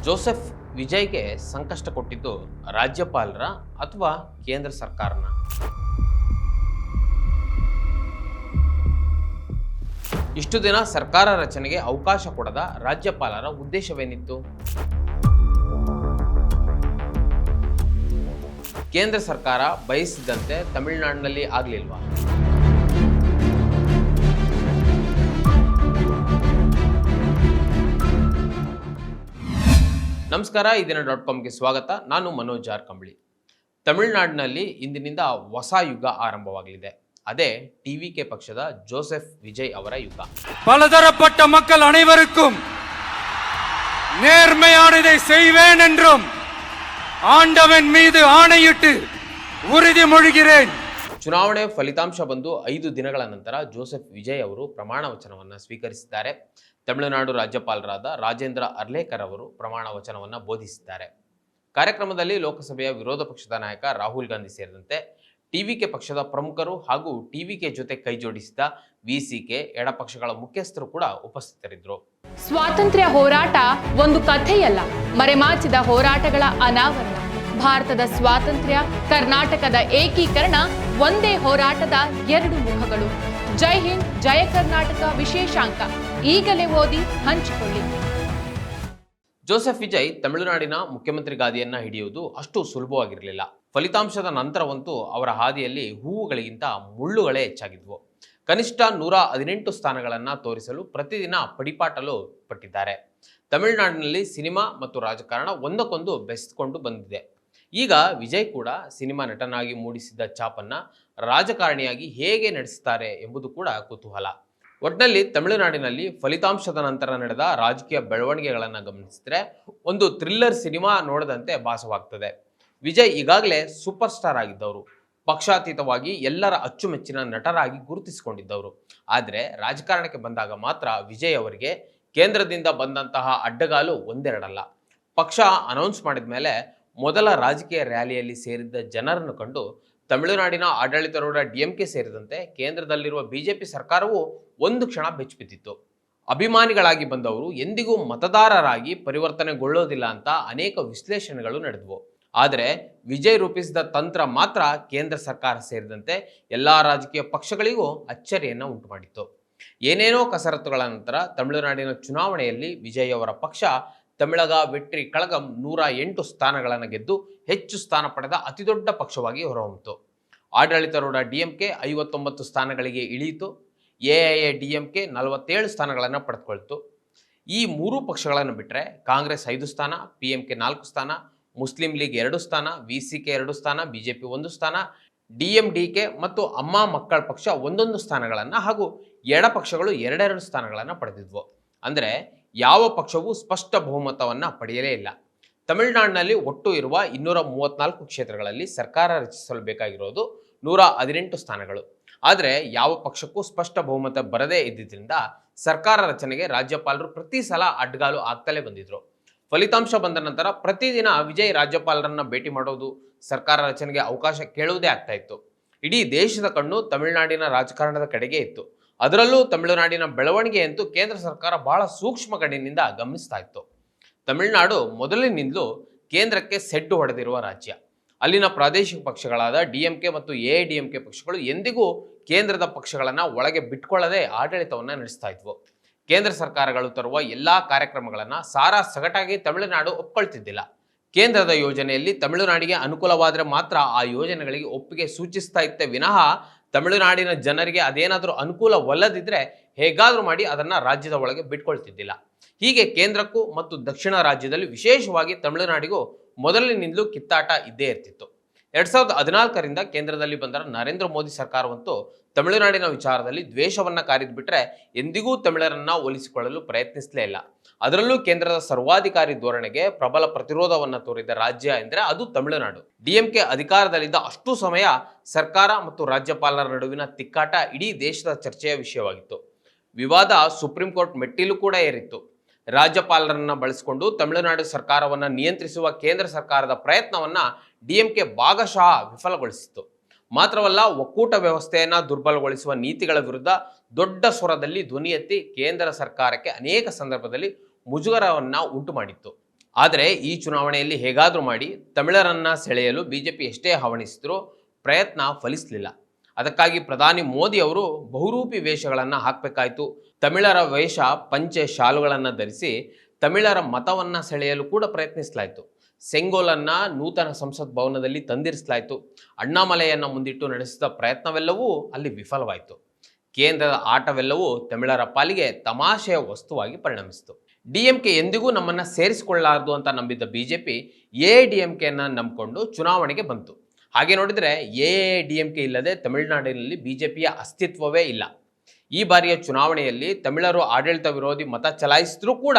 Joseph ವಿಜಯ್ಗೆ ಸಂಕಷ್ಟ ಕೊಟ್ಟಿದ್ದು ರಾಜ್ಯಪಾಲರ ಅಥವಾ ಕೇಂದ್ರ ಸರ್ಕಾರನ? ಇಷ್ಟು ದಿನ ಸರ್ಕಾರ ರಚನೆಗೆ ಅವಕಾಶ ಕೊಡದ ರಾಜ್ಯಪಾಲರ ಉದ್ದೇಶವೇನಿತ್ತು? ಕೇಂದ್ರ ಸರ್ಕಾರ ಬಯಸಿದಂತೆ ತಮಿಳುನಾಡಿನಲ್ಲಿ ಆಗಲಿಲ್ವಾ? ನಮಸ್ಕಾರ, ಇದನ್ನ.comಗೆ ಸ್ವಾಗತ. ನಾನು ಮನೋಜ್ ಆರ್ ಕಂಬಳಿ. ತಮಿಳುನಾಡಿನಲ್ಲಿ ಇಂದಿನಿಂದ ಹೊಸ ಯುಗ ಆರಂಭವಾಗಲಿದೆ. ಅದೇ ಟಿವಿಕೆ ಪಕ್ಷದ ಜೋಸೆಫ್ ವಿಜಯ್ ಅವರ ಯುಗ. பலதரப்பட்ட மக்கள் அனைவருக்கும் நேர்மையானதை செய்வேன் என்றும் ஆண்டவன் மீது ஆணையிட்டு உறுதிமொழிகிறேன். ಚುನಾವಣೆ ಫಲಿತಾಂಶ ಬಂದು 5 ದಿನಗಳ ನಂತರ ಜೋಸೆಫ್ ವಿಜಯ್ ಅವರು ಪ್ರಮಾಣ ವಚನವನ್ನು ಸ್ವೀಕರಿಸಿದ್ದಾರೆ. ತಮಿಳುನಾಡು ರಾಜ್ಯಪಾಲರಾದ ರಾಜೇಂದ್ರ ಅರ್ಲೇಕರ್ ಅವರು ಪ್ರಮಾಣ ವಚನವನ್ನು ಬೋಧಿಸಿದ್ದಾರೆ. ಕಾರ್ಯಕ್ರಮದಲ್ಲಿ ಲೋಕಸಭೆಯ ವಿರೋಧ ಪಕ್ಷದ ನಾಯಕ ರಾಹುಲ್ ಗಾಂಧಿ ಸೇರಿದಂತೆ ಟಿವಿಕೆ ಪಕ್ಷದ ಪ್ರಮುಖರು ಹಾಗೂ ಟಿವಿಕೆ ಜೊತೆ ಕೈಜೋಡಿಸಿದ ವಿಸಿಕೆ ಎಡಪಕ್ಷಗಳ ಮುಖ್ಯಸ್ಥರು ಕೂಡ ಉಪಸ್ಥಿತರಿದ್ದರು. ಸ್ವಾತಂತ್ರ್ಯ ಹೋರಾಟ ಒಂದು ಕಥೆಯಲ್ಲ, ಮರೆಮಾಚಿದ ಹೋರಾಟಗಳ ಅನಾವರಣ. ಭಾರತದ ಸ್ವಾತಂತ್ರ್ಯ, ಕರ್ನಾಟಕದ ಏಕೀಕರಣ ಒಂದೇ ಹೋರಾಟದ 2 ಮುಖಗಳು. ಜೈ ಹಿಂದ್, ಜಯ ಕರ್ನಾಟಕ ವಿಶೇಷಾಂಕ ಈಗಲೇ ಓದಿ ಹಂಚಿಕೊಳ್ಳಿ. ಜೋಸೆಫ್ ವಿಜಯ್ ತಮಿಳುನಾಡಿನ ಮುಖ್ಯಮಂತ್ರಿ ಗಾದಿಯನ್ನ ಹಿಡಿಯುವುದು ಅಷ್ಟು ಸುಲಭವಾಗಿರಲಿಲ್ಲ. ಫಲಿತಾಂಶದ ನಂತರವಂತೂ ಅವರ ಹಾದಿಯಲ್ಲಿ ಹೂವುಗಳಿಗಿಂತ ಮುಳ್ಳುಗಳೇ ಹೆಚ್ಚಾಗಿದ್ವು. ಕನಿಷ್ಠ 118 ಸ್ಥಾನಗಳನ್ನು ತೋರಿಸಲು ಪ್ರತಿದಿನ ಪಡಿಪಾಟಲು ಪಟ್ಟಿದ್ದಾರೆ. ತಮಿಳುನಾಡಿನಲ್ಲಿ ಸಿನಿಮಾ ಮತ್ತು ರಾಜಕಾರಣ ಒಂದಕ್ಕೊಂದು ಬೆಸೆದುಕೊಂಡು ಬಂದಿದೆ. ಈಗ ವಿಜಯ್ ಕೂಡ ಸಿನಿಮಾ ನಟನಾಗಿ ಮೂಡಿಸಿದ್ದ ಛಾಪನ್ನ ರಾಜಕಾರಣಿಯಾಗಿ ಹೇಗೆ ನಡೆಸುತ್ತಾರೆ ಎಂಬುದು ಕೂಡ ಕುತೂಹಲ. ಒಟ್ಟಿನಲ್ಲಿ ತಮಿಳುನಾಡಿನಲ್ಲಿ ಫಲಿತಾಂಶದ ನಂತರ ನಡೆದ ರಾಜಕೀಯ ಬೆಳವಣಿಗೆಗಳನ್ನು ಗಮನಿಸಿದ್ರೆ ಒಂದು ಥ್ರಿಲ್ಲರ್ ಸಿನಿಮಾ ನೋಡದಂತೆ ಭಾಸವಾಗ್ತದೆ. ವಿಜಯ್ ಈಗಾಗಲೇ ಸೂಪರ್ ಸ್ಟಾರ್ ಆಗಿದ್ದವರು, ಪಕ್ಷಾತೀತವಾಗಿ ಎಲ್ಲರ ಅಚ್ಚುಮೆಚ್ಚಿನ ನಟರಾಗಿ ಗುರುತಿಸಿಕೊಂಡಿದ್ದವರು. ಆದರೆ ರಾಜಕಾರಣಕ್ಕೆ ಬಂದಾಗ ಮಾತ್ರ ವಿಜಯ್ ಅವರಿಗೆ ಕೇಂದ್ರದಿಂದ ಬಂದಂತಹ ಅಡ್ಡಗಾಲು ಒಂದೆರಡಲ್ಲ. ಪಕ್ಷ ಅನೌನ್ಸ್ ಮಾಡಿದ ಮೇಲೆ ಮೊದಲ ರಾಜಕೀಯ ರ್ಯಾಲಿಯಲ್ಲಿ ಸೇರಿದ್ದ ಜನರನ್ನು ಕಂಡು ತಮಿಳುನಾಡಿನ ಆಡಳಿತಾರೂಢ ಡಿಎಂಕೆ ಸೇರಿದಂತೆ ಕೇಂದ್ರದಲ್ಲಿರುವ ಬಿಜೆಪಿ ಸರ್ಕಾರವು ಒಂದು ಕ್ಷಣ ಬೆಚ್ಚಿಬಿದ್ದಿತ್ತು. ಅಭಿಮಾನಿಗಳಾಗಿ ಬಂದವರು ಎಂದಿಗೂ ಮತದಾರರಾಗಿ ಪರಿವರ್ತನೆಗೊಳ್ಳೋದಿಲ್ಲ ಅಂತ ಅನೇಕ ವಿಶ್ಲೇಷಣೆಗಳು ನಡೆದವು. ಆದರೆ ವಿಜಯ್ ರೂಪಿಸಿದ ತಂತ್ರ ಮಾತ್ರ ಕೇಂದ್ರ ಸರ್ಕಾರ ಸೇರಿದಂತೆ ಎಲ್ಲ ರಾಜಕೀಯ ಪಕ್ಷಗಳಿಗೂ ಅಚ್ಚರಿಯನ್ನು ಉಂಟು ಮಾಡಿತ್ತು. ಏನೇನೋ ಕಸರತ್ತುಗಳ ನಂತರ ತಮಿಳುನಾಡಿನ ಚುನಾವಣೆಯಲ್ಲಿ ವಿಜಯ್ ಅವರ ಪಕ್ಷ ತಮಿಳಗ ವೆಟ್ರಿ ಕಳಗಂ 108 ಸ್ಥಾನಗಳನ್ನು ಗೆದ್ದು ಹೆಚ್ಚು ಸ್ಥಾನ ಪಡೆದ ಅತಿದೊಡ್ಡ ಪಕ್ಷವಾಗಿ ಹೊರಹೊಮ್ಮಿತು. ಆಡಳಿತಾರೂಢ ಡಿಎಂಕೆ 59 ಸ್ಥಾನಗಳಿಗೆ ಇಳಿಯಿತು. ಎಐಎಡಿಎಂಕೆ 47 ಸ್ಥಾನಗಳನ್ನು ಪಡೆದುಕೊಳ್ತು. ಈ 3 ಪಕ್ಷಗಳನ್ನು ಬಿಟ್ಟರೆ ಕಾಂಗ್ರೆಸ್ 5 ಸ್ಥಾನ, ಪಿಎಂಕೆ 4 ಸ್ಥಾನ, ಮುಸ್ಲಿಂ ಲೀಗ್ 2 ಸ್ಥಾನ, ವಿಸಿಕೆ 2 ಸ್ಥಾನ, ಬಿಜೆಪಿ 1 ಸ್ಥಾನ, ಡಿಎಂಡಿಕೆ ಮತ್ತು ಅಮ್ಮ ಮಕ್ಕಳ ಪಕ್ಷ 1 ಸ್ಥಾನಗಳನ್ನು ಹಾಗೂ ಎಡಪಕ್ಷಗಳು 2 ಸ್ಥಾನಗಳನ್ನು ಪಡೆದಿದ್ವು. ಅಂದರೆ ಯಾವ ಪಕ್ಷವೂ ಸ್ಪಷ್ಟ ಬಹುಮತವನ್ನು ಪಡೆಯಲೇ ಇಲ್ಲ. ತಮಿಳುನಾಡಿನಲ್ಲಿ ಒಟ್ಟು ಇರುವ 234 ಕ್ಷೇತ್ರಗಳಲ್ಲಿ ಸರ್ಕಾರ ರಚಿಸಲು ಬೇಕಾಗಿರೋದು 118 ಸ್ಥಾನಗಳು. ಆದರೆ ಯಾವ ಪಕ್ಷಕ್ಕೂ ಸ್ಪಷ್ಟ ಬಹುಮತ ಬರದೇ ಇದ್ದಿದ್ದರಿಂದ ಸರ್ಕಾರ ರಚನೆಗೆ ರಾಜ್ಯಪಾಲರು ಪ್ರತಿ ಸಲ ಅಡ್ಡಗಾಲು ಆಗ್ತಲೇ ಬಂದಿದ್ರು. ಫಲಿತಾಂಶ ಬಂದ ನಂತರ ಪ್ರತಿದಿನ ವಿಜಯ್ ರಾಜ್ಯಪಾಲರನ್ನ ಭೇಟಿ ಮಾಡೋದು, ಸರ್ಕಾರ ರಚನೆಗೆ ಅವಕಾಶ ಕೇಳುವುದೇ ಆಗ್ತಾ ಇತ್ತು. ಇಡೀ ದೇಶದ ಕಣ್ಣು ತಮಿಳುನಾಡಿನ ರಾಜಕಾರಣದ ಕಡೆಗೆ ಇತ್ತು. ಅದರಲ್ಲೂ ತಮಿಳುನಾಡಿನ ಬೆಳವಣಿಗೆಯಂತೂ ಕೇಂದ್ರ ಸರ್ಕಾರ ಬಹಳ ಸೂಕ್ಷ್ಮ ಗಣ್ಯನಿಂದ ಗಮನಿಸ್ತಾ ಇತ್ತು. ತಮಿಳುನಾಡು ಮೊದಲಿನಿಂದಲೂ ಕೇಂದ್ರಕ್ಕೆ ಸೆಡ್ಡು ಹೊಡೆದಿರುವ ರಾಜ್ಯ. ಅಲ್ಲಿನ ಪ್ರಾದೇಶಿಕ ಪಕ್ಷಗಳಾದ ಡಿಎಂಕೆ ಮತ್ತು ಎಐಡಿಎಂಕೆ ಪಕ್ಷಗಳು ಎಂದಿಗೂ ಕೇಂದ್ರದ ಪಕ್ಷಗಳನ್ನು ಒಳಗೆ ಬಿಟ್ಕೊಳ್ಳದೆ ಆಡಳಿತವನ್ನು ನಡೆಸ್ತಾ ಇದ್ವು. ಕೇಂದ್ರ ಸರ್ಕಾರಗಳು ತರುವ ಎಲ್ಲಾ ಕಾರ್ಯಕ್ರಮಗಳನ್ನು ಸಾರಾ ಸಗಟಾಗಿ ತಮಿಳುನಾಡು ಒಪ್ಕೊಳ್ತಿದ್ದಿಲ್ಲ. ಕೇಂದ್ರದ ಯೋಜನೆಯಲ್ಲಿ ತಮಿಳುನಾಡಿಗೆ ಅನುಕೂಲವಾದರೆ ಮಾತ್ರ ಆ ಯೋಜನೆಗಳಿಗೆ ಒಪ್ಪಿಗೆ ಸೂಚಿಸ್ತಾ ಇತ್ತೆ ವಿನಃ ತಮಿಳುನಾಡಿನ ಜನರಿಗೆ ಅದೇನಾದರೂ ಅನುಕೂಲವಲ್ಲದಿದ್ದರೆ ಹೇಗಾದರೂ ಮಾಡಿ ಅದನ್ನು ರಾಜ್ಯದ ಒಳಗೆ ಬಿಟ್ಕೊಳ್ತಿದ್ದಿಲ್ಲ. ಹೀಗೆ ಕೇಂದ್ರಕ್ಕೂ ಮತ್ತು ದಕ್ಷಿಣ ರಾಜ್ಯದಲ್ಲಿ ವಿಶೇಷವಾಗಿ ತಮಿಳುನಾಡಿಗೂ ಮೊದಲಿನಿಂದಲೂ ಕಿತ್ತಾಟ ಇದ್ದೇ ಇರ್ತಿತ್ತು. 2014ರಿಂದ ಕೇಂದ್ರದಲ್ಲಿ ಬಂದ ನರೇಂದ್ರ ಮೋದಿ ಸರ್ಕಾರವಂತೂ ತಮಿಳುನಾಡಿನ ವಿಚಾರದಲ್ಲಿ ದ್ವೇಷವನ್ನ ಕಾರಿದ್ ಬಿಟ್ರೆ ಎಂದಿಗೂ ತಮಿಳರನ್ನ ಒಲಿಸಿಕೊಳ್ಳಲು ಪ್ರಯತ್ನಿಸಲೇ ಇಲ್ಲ. ಅದರಲ್ಲೂ ಕೇಂದ್ರದ ಸರ್ವಾಧಿಕಾರಿ ಧೋರಣೆಗೆ ಪ್ರಬಲ ಪ್ರತಿರೋಧವನ್ನ ತೋರಿದ ರಾಜ್ಯ ಎಂದರೆ ಅದು ತಮಿಳುನಾಡು. ಡಿಎಂಕೆ ಅಧಿಕಾರದಲ್ಲಿದ್ದ ಅಷ್ಟು ಸಮಯ ಸರ್ಕಾರ ಮತ್ತು ರಾಜ್ಯಪಾಲರ ನಡುವಿನ ತಿಕ್ಕಾಟ ಇಡೀ ದೇಶದ ಚರ್ಚೆಯ ವಿಷಯವಾಗಿತ್ತು. ವಿವಾದ ಸುಪ್ರೀಂ ಕೋರ್ಟ್ ಮೆಟ್ಟಿಲು ಕೂಡ ಏರಿತ್ತು. ರಾಜ್ಯಪಾಲರನ್ನ ಬಳಸಿಕೊಂಡು ತಮಿಳುನಾಡು ಸರ್ಕಾರವನ್ನ ನಿಯಂತ್ರಿಸುವ ಕೇಂದ್ರ ಸರ್ಕಾರದ ಪ್ರಯತ್ನವನ್ನ ಡಿಎಂಕೆ ಭಾಗಶಃ ವಿಫಲಗೊಳಿಸಿತು. ಮಾತ್ರವಲ್ಲ, ಒಕ್ಕೂಟ ವ್ಯವಸ್ಥೆಯನ್ನ ದುರ್ಬಲಗೊಳಿಸುವ ನೀತಿಗಳ ವಿರುದ್ಧ ದೊಡ್ಡ ಸ್ವರದಲ್ಲಿ ಧ್ವನಿ ಎತ್ತಿ ಕೇಂದ್ರ ಸರ್ಕಾರಕ್ಕೆ ಅನೇಕ ಸಂದರ್ಭದಲ್ಲಿ ಮುಜುಗರವನ್ನ ಉಂಟು ಮಾಡಿತ್ತು. ಆದರೆ ಈ ಚುನಾವಣೆಯಲ್ಲಿ ಹೇಗಾದರೂ ಮಾಡಿ ತಮಿಳರನ್ನ ಸೆಳೆಯಲು ಬಿಜೆಪಿ ಎಷ್ಟೇ ಹವಣಿಸಿದ್ರೂ ಪ್ರಯತ್ನ ಫಲಿಸಲಿಲ್ಲ. ಅದಕ್ಕಾಗಿ ಪ್ರಧಾನಿ ಮೋದಿ ಅವರು ಬಹುರೂಪಿ ವೇಷಗಳನ್ನು ಹಾಕಬೇಕಾಯಿತು. ತಮಿಳರ ವೇಷ, ಪಂಚೆ, ಶಾಲುಗಳನ್ನು ಧರಿಸಿ ತಮಿಳರ ಮತವನ್ನು ಸೆಳೆಯಲು ಕೂಡ ಪ್ರಯತ್ನಿಸಲಾಯಿತು. ಸೆಂಗೋಲನ್ನು ನೂತನ ಸಂಸತ್ ಭವನದಲ್ಲಿ ತಂದಿರಿಸಲಾಯಿತು. ಅಣ್ಣಾಮಲೆಯನ್ನು ಮುಂದಿಟ್ಟು ನಡೆಸಿದ ಪ್ರಯತ್ನವೆಲ್ಲವೂ ಅಲ್ಲಿ ವಿಫಲವಾಯಿತು. ಕೇಂದ್ರದ ಆಟವೆಲ್ಲವೂ ತಮಿಳರ ಪಾಲಿಗೆ ತಮಾಷೆಯ ವಸ್ತುವಾಗಿ ಪರಿಣಮಿಸಿತು. ಡಿಎಂಕೆ ಎಂದಿಗೂ ನಮ್ಮನ್ನು ಸೇರಿಸಿಕೊಳ್ಳಲಾರದು ಅಂತ ನಂಬಿದ್ದ ಬಿಜೆಪಿ ಎಐಡಿಎಂಕೆಯನ್ನು ನಂಬಿಕೊಂಡು ಚುನಾವಣೆಗೆ ಬಂತು. ಹಾಗೆ ನೋಡಿದರೆ ಎಐಡಿಎಂಕೆ ಇಲ್ಲದೆ ತಮಿಳುನಾಡಿನಲ್ಲಿ ಬಿಜೆಪಿಯ ಅಸ್ತಿತ್ವವೇ ಇಲ್ಲ. ಈ ಬಾರಿಯ ಚುನಾವಣೆಯಲ್ಲಿ ತಮಿಳರು ಆಡಳಿತ ವಿರೋಧಿ ಮತ ಚಲಾಯಿಸಿದ್ರೂ ಕೂಡ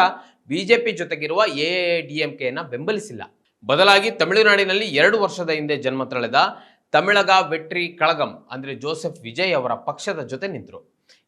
ಬಿಜೆಪಿ ಜೊತೆಗಿರುವ ಎಐಡಿಎಂಕೆಯನ್ನು ಬೆಂಬಲಿಸಿಲ್ಲ. ಬದಲಾಗಿ ತಮಿಳುನಾಡಿನಲ್ಲಿ 2 ವರ್ಷದ ಹಿಂದೆ ಜನ್ಮ ತಳೆದ ತಮಿಳಗ ವೆಟ್ರಿ ಕಳಗಂ ಅಂದರೆ ಜೋಸೆಫ್ ವಿಜಯ್ ಅವರ ಪಕ್ಷದ ಜೊತೆ ನಿಂತರು.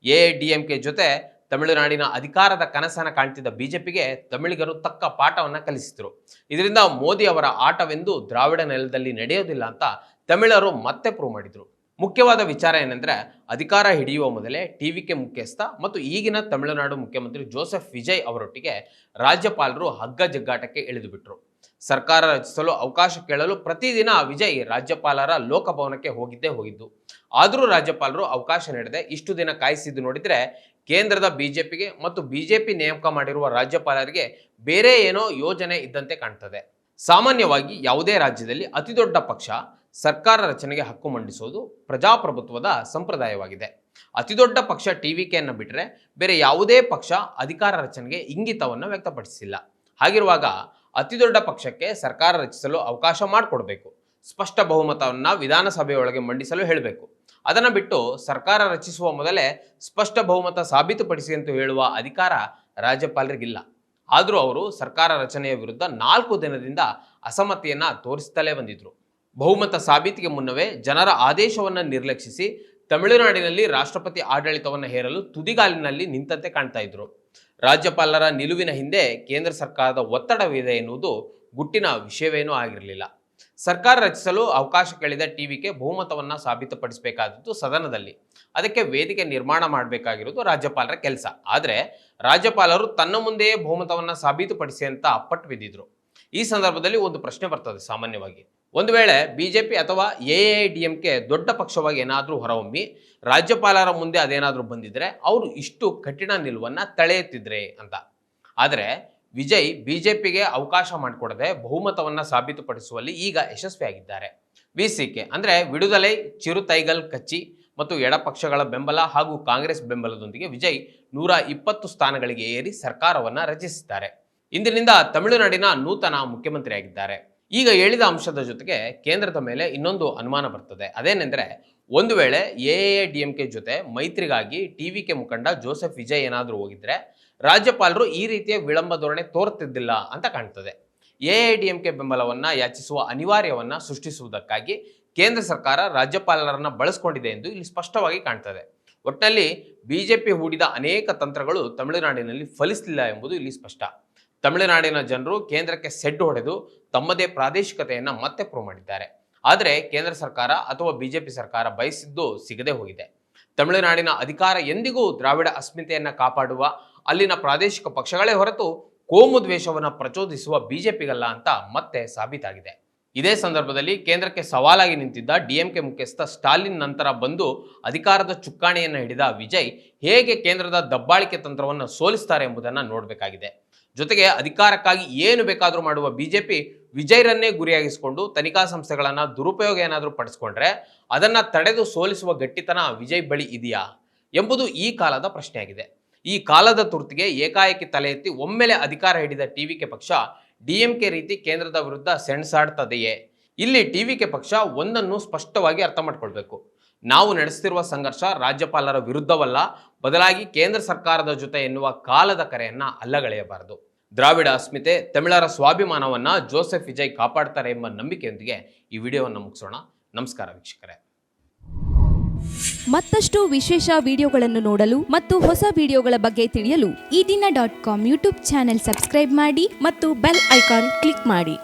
ಎಐಡಿಎಂಕೆ ಜೊತೆ ತಮಿಳುನಾಡಿನ ಅಧಿಕಾರದ ಕನಸನ್ನು ಕಾಣ್ತಿದ್ದ ಬಿಜೆಪಿಗೆ ತಮಿಳಿಗರು ತಕ್ಕ ಪಾಠವನ್ನು ಕಲಿಸಿದರು. ಇದರಿಂದ ಮೋದಿ ಅವರ ಆಟವೆಂದು ದ್ರಾವಿಡ ನೆಲದಲ್ಲಿ ನಡೆಯೋದಿಲ್ಲ ಅಂತ ತಮಿಳರು ಮತ್ತೆ ಪ್ರೂವ್ ಮಾಡಿದರು. ಮುಖ್ಯವಾದ ವಿಚಾರ ಏನೆಂದರೆ, ಅಧಿಕಾರ ಹಿಡಿಯುವ ಮೊದಲೇ ಟಿವಿಕೆ ಮುಖ್ಯಸ್ಥ ಮತ್ತು ಈಗಿನ ತಮಿಳುನಾಡು ಮುಖ್ಯಮಂತ್ರಿ ಜೋಸೆಫ್ ವಿಜಯ್ ಅವರೊಟ್ಟಿಗೆ ರಾಜ್ಯಪಾಲರು ಹಗ್ಗ ಜಗ್ಗಾಟಕ್ಕೆ ಇಳಿದು ಬಿಟ್ಟರು. ಸರ್ಕಾರ ರಚಿಸಲು ಅವಕಾಶ ಕೇಳಲು ಪ್ರತಿದಿನ ವಿಜಯ್ ರಾಜ್ಯಪಾಲರ ಲೋಕಭವನಕ್ಕೆ ಹೋಗಿದ್ದು. ಆದರೂ ರಾಜ್ಯಪಾಲರು ಅವಕಾಶ ನೀಡದೆ ಇಷ್ಟು ದಿನ ಕಾಯಿಸಿದ್ದು ನೋಡಿದರೆ ಕೇಂದ್ರದ ಬಿಜೆಪಿಗೆ ಮತ್ತು ಬಿಜೆಪಿ ನೇಮಕ ಮಾಡಿರುವ ರಾಜ್ಯಪಾಲರಿಗೆ ಬೇರೆ ಏನೋ ಯೋಜನೆ ಇದ್ದಂತೆ ಕಾಣ್ತದೆ. ಸಾಮಾನ್ಯವಾಗಿ ಯಾವುದೇ ರಾಜ್ಯದಲ್ಲಿ ಅತಿದೊಡ್ಡ ಪಕ್ಷ ಸರ್ಕಾರ ರಚನೆಗೆ ಹಕ್ಕು ಮಂಡಿಸುವುದು ಪ್ರಜಾಪ್ರಭುತ್ವದ ಸಂಪ್ರದಾಯವಾಗಿದೆ. ಅತಿದೊಡ್ಡ ಪಕ್ಷ ಟಿವಿಕೆಯನ್ನು ಬಿಟ್ಟರೆ ಬೇರೆ ಯಾವುದೇ ಪಕ್ಷ ಅಧಿಕಾರ ರಚನೆಗೆ ಇಂಗಿತವನ್ನು ವ್ಯಕ್ತಪಡಿಸಿಲ್ಲ. ಹಾಗಿರುವಾಗ ಅತಿದೊಡ್ಡ ಪಕ್ಷಕ್ಕೆ ಸರ್ಕಾರ ರಚಿಸಲು ಅವಕಾಶ ಮಾಡಿಕೊಡ್ಬೇಕು. ಸ್ಪಷ್ಟ ಬಹುಮತವನ್ನು ವಿಧಾನಸಭೆಯೊಳಗೆ ಮಂಡಿಸಲು ಹೇಳಬೇಕು. ಅದನ್ನು ಬಿಟ್ಟು ಸರ್ಕಾರ ರಚಿಸುವ ಮೊದಲೇ ಸ್ಪಷ್ಟ ಬಹುಮತ ಸಾಬೀತುಪಡಿಸಿ ಅಂತ ಹೇಳುವ ಅಧಿಕಾರ ರಾಜ್ಯಪಾಲರಿಗಿಲ್ಲ. ಆದರೂ ಅವರು ಸರ್ಕಾರ ರಚನೆಯ ವಿರುದ್ಧ 4 ದಿನದಿಂದ ಅಸಮ್ಮತಿಯನ್ನು ತೋರಿಸುತ್ತಲೇ ಬಂದಿದ್ರು. ಬಹುಮತ ಸಾಬೀತಿಗೆ ಮುನ್ನವೇ ಜನರ ಆದೇಶವನ್ನು ನಿರ್ಲಕ್ಷಿಸಿ ತಮಿಳುನಾಡಿನಲ್ಲಿ ರಾಷ್ಟ್ರಪತಿ ಆಡಳಿತವನ್ನು ಹೇರಲು ತುದಿಗಾಲಿನಲ್ಲಿ ನಿಂತಂತೆ ಕಾಣ್ತಾ ಇದ್ರು. ರಾಜ್ಯಪಾಲರ ನಿಲುವಿನ ಹಿಂದೆ ಕೇಂದ್ರ ಸರ್ಕಾರದ ಒತ್ತಡವಿದೆ ಎನ್ನುವುದು ಗುಟ್ಟಿನ ವಿಷಯವೇನೂ ಆಗಿರಲಿಲ್ಲ. ಸರ್ಕಾರ ರಚಿಸಲು ಅವಕಾಶ ಕೇಳಿದ ಟಿವಿಕೆ ಬಹುಮತವನ್ನು ಸಾಬೀತುಪಡಿಸಬೇಕಾದದ್ದು ಸದನದಲ್ಲಿ. ಅದಕ್ಕೆ ವೇದಿಕೆ ನಿರ್ಮಾಣ ಮಾಡಬೇಕಾಗಿರೋದು ರಾಜ್ಯಪಾಲರ ಕೆಲಸ. ಆದರೆ ರಾಜ್ಯಪಾಲರು ತನ್ನ ಮುಂದೆಯೇ ಬಹುಮತವನ್ನು ಸಾಬೀತುಪಡಿಸಿ ಅಂತ ಅಪ್ಪಟ್ಟು ಬಿದ್ದಿದ್ರು. ಈ ಸಂದರ್ಭದಲ್ಲಿ ಒಂದು ಪ್ರಶ್ನೆ ಬರ್ತದೆ ಸಾಮಾನ್ಯವಾಗಿ. ಒಂದು ವೇಳೆ ಬಿಜೆಪಿ ಅಥವಾ ಎಐಡಿಎಂಕೆ ದೊಡ್ಡ ಪಕ್ಷವಾಗಿ ಏನಾದರೂ ಹೊರಹೊಮ್ಮಿ ರಾಜ್ಯಪಾಲರ ಮುಂದೆ ಅದೇನಾದರೂ ಬಂದಿದ್ರೆ ಅವರು ಇಷ್ಟು ಕಠಿಣ ನಿಲುವನ್ನು ತಳೆ ಎತ್ತಿದ್ರೆ ಅಂತ. ಆದರೆ ವಿಜಯ್ ಬಿಜೆಪಿಗೆ ಅವಕಾಶ ಮಾಡಿಕೊಡದೆ ಬಹುಮತವನ್ನು ಸಾಬೀತುಪಡಿಸುವಲ್ಲಿ ಈಗ ಯಶಸ್ವಿಯಾಗಿದ್ದಾರೆ. ವಿಸಿಕೆ ಅಂದರೆ ವಿಡುದಲೈ ಚಿರುತೈಗಲ್ ಕಚ್ಚಿ ಮತ್ತು ಎಡಪಕ್ಷಗಳ ಬೆಂಬಲ ಹಾಗೂ ಕಾಂಗ್ರೆಸ್ ಬೆಂಬಲದೊಂದಿಗೆ ವಿಜಯ್ 120 ಸ್ಥಾನಗಳಿಗೆ ಏರಿ ಸರ್ಕಾರವನ್ನು ರಚಿಸಿದ್ದಾರೆ. ಇಂದಿನಿಂದ ತಮಿಳುನಾಡಿನ ನೂತನ ಮುಖ್ಯಮಂತ್ರಿಯಾಗಿದ್ದಾರೆ. ಈಗ ಹೇಳಿದ ಅಂಶದ ಜೊತೆಗೆ ಕೇಂದ್ರದ ಮೇಲೆ ಇನ್ನೊಂದು ಅನುಮಾನ ಬರ್ತದೆ. ಅದೇನೆಂದರೆ, ಒಂದು ವೇಳೆ ಎಐಡಿಎಂಕೆ ಜೊತೆ ಮೈತ್ರಿಗಾಗಿ ಟಿವಿಕೆ ಮುಖಂಡ ಜೋಸೆಫ್ ವಿಜಯ್ ಏನಾದರೂ ಹೋಗಿದ್ರೆ ರಾಜ್ಯಪಾಲರು ಈ ರೀತಿಯ ವಿಳಂಬ ಧೋರಣೆ ತೋರುತ್ತಿದ್ದಿಲ್ಲ ಅಂತ ಕಾಣ್ತದೆ. ಎಐಡಿಎಂಕೆ ಬೆಂಬಲವನ್ನು ಯಾಚಿಸುವ ಅನಿವಾರ್ಯವನ್ನು ಸೃಷ್ಟಿಸುವುದಕ್ಕಾಗಿ ಕೇಂದ್ರ ಸರ್ಕಾರ ರಾಜ್ಯಪಾಲರನ್ನು ಬಳಸಿಕೊಂಡಿದೆ ಎಂದು ಇಲ್ಲಿ ಸ್ಪಷ್ಟವಾಗಿ ಕಾಣ್ತದೆ. ಒಟ್ಟಿನಲ್ಲಿ ಬಿಜೆಪಿ ಹೂಡಿದ ಅನೇಕ ತಂತ್ರಗಳು ತಮಿಳುನಾಡಿನಲ್ಲಿ ಫಲಿಸಲಿಲ್ಲ ಎಂಬುದು ಇಲ್ಲಿ ಸ್ಪಷ್ಟ. ತಮಿಳುನಾಡಿನ ಜನರು ಕೇಂದ್ರಕ್ಕೆ ಸೆಡ್ಡು ಹೊಡೆದು ತಮ್ಮದೇ ಪ್ರಾದೇಶಿಕತೆಯನ್ನು ಮತ್ತೆ ಪ್ರೂವ್ ಮಾಡಿದ್ದಾರೆ. ಆದರೆ ಕೇಂದ್ರ ಸರ್ಕಾರ ಅಥವಾ ಬಿಜೆಪಿ ಸರ್ಕಾರ ಬಯಸಿದ್ದು ಸಿಗದೆ ಹೋಗಿದೆ. ತಮಿಳುನಾಡಿನ ಅಧಿಕಾರ ಎಂದಿಗೂ ದ್ರಾವಿಡ ಅಸ್ಮಿತೆಯನ್ನು ಕಾಪಾಡುವ ಅಲ್ಲಿನ ಪ್ರಾದೇಶಿಕ ಪಕ್ಷಗಳೇ ಹೊರತು ಕೋಮು ದ್ವೇಷವನ್ನು ಪ್ರಚೋದಿಸುವ ಬಿಜೆಪಿಗಲ್ಲ ಅಂತ ಮತ್ತೆ ಸಾಬೀತಾಗಿದೆ. ಇದೇ ಸಂದರ್ಭದಲ್ಲಿ ಕೇಂದ್ರಕ್ಕೆ ಸವಾಲಾಗಿ ನಿಂತಿದ್ದ ಡಿಎಂಕೆ ಮುಖ್ಯಸ್ಥ ಸ್ಟಾಲಿನ್ ನಂತರ ಬಂದು ಅಧಿಕಾರದ ಚುಕ್ಕಾಣಿಯನ್ನು ಹಿಡಿದ ವಿಜಯ್ ಹೇಗೆ ಕೇಂದ್ರದ ದಬ್ಬಾಳಿಕೆ ತಂತ್ರವನ್ನು ಸೋಲಿಸ್ತಾರೆ ಎಂಬುದನ್ನು ನೋಡಬೇಕಾಗಿದೆ. ಜೊತೆಗೆ ಅಧಿಕಾರಕ್ಕಾಗಿ ಏನು ಬೇಕಾದರೂ ಮಾಡುವ ಬಿಜೆಪಿ ವಿಜಯ್ರನ್ನೇ ಗುರಿಯಾಗಿಸಿಕೊಂಡು ತನಿಖಾ ಸಂಸ್ಥೆಗಳನ್ನು ದುರುಪಯೋಗ ಏನಾದರೂ ಪಡಿಸ್ಕೊಂಡ್ರೆ ಅದನ್ನು ತಡೆದು ಸೋಲಿಸುವ ಗಟ್ಟಿತನ ವಿಜಯ್ ಬಳಿ ಇದೆಯಾ ಎಂಬುದು ಈ ಕಾಲದ ಪ್ರಶ್ನೆಯಾಗಿದೆ. ಈ ಕಾಲದ ತುರ್ತಿಗೆ ಏಕಾಏಕಿ ತಲೆ ಎತ್ತಿ ಒಮ್ಮೆಲೆ ಅಧಿಕಾರ ಹಿಡಿದ ಟಿವಿಕೆ ಪಕ್ಷ ಡಿಎಂಕೆ ರೀತಿ ಕೇಂದ್ರದ ವಿರುದ್ಧ ಸೆಣಸಾಡ್ತದೆಯೇ? ಇಲ್ಲಿ ಟಿವಿಕೆ ಪಕ್ಷ ಒಂದನ್ನು ಸ್ಪಷ್ಟವಾಗಿ ಅರ್ಥ ಮಾಡ್ಕೊಳ್ಬೇಕು. ನಾವು ನಡೆಸುತ್ತಿರುವ ಸಂಘರ್ಷ ರಾಜ್ಯಪಾಲರ ವಿರುದ್ಧವಲ್ಲ, ಬದಲಾಗಿ ಕೇಂದ್ರ ಸರ್ಕಾರದ ಜೊತೆ ಎನ್ನುವ ಕಾಲದ ಕರೆಯನ್ನ ಅಲ್ಲಗಳೆಯಬಾರದು. ದ್ರಾವಿಡ ಅಸ್ಮಿತೆ, ತಮಿಳರ ಸ್ವಾಭಿಮಾನವನ್ನ ಜೋಸೆಫ್ ವಿಜಯ್ ಕಾಪಾಡ್ತಾರೆ ಎಂಬ ನಂಬಿಕೆಯೊಂದಿಗೆ ಈ ವಿಡಿಯೋವನ್ನು ಮುಗಿಸೋಣ. ನಮಸ್ಕಾರ ವೀಕ್ಷಕರೇ. ಮತ್ತಷ್ಟು ವಿಶೇಷ ವಿಡಿಯೋಗಳನ್ನು ನೋಡಲು ಮತ್ತು ಹೊಸ ವಿಡಿಯೋಗಳ ಬಗ್ಗೆ ತಿಳಿಯಲು ಈ ದಿನ .com ಯೂಟ್ಯೂಬ್ ಚಾನೆಲ್ ಸಬ್ಸ್ಕ್ರೈಬ್ ಮಾಡಿ ಮತ್ತು ಬೆಲ್ ಐಕಾನ್ ಕ್ಲಿಕ್ ಮಾಡಿ.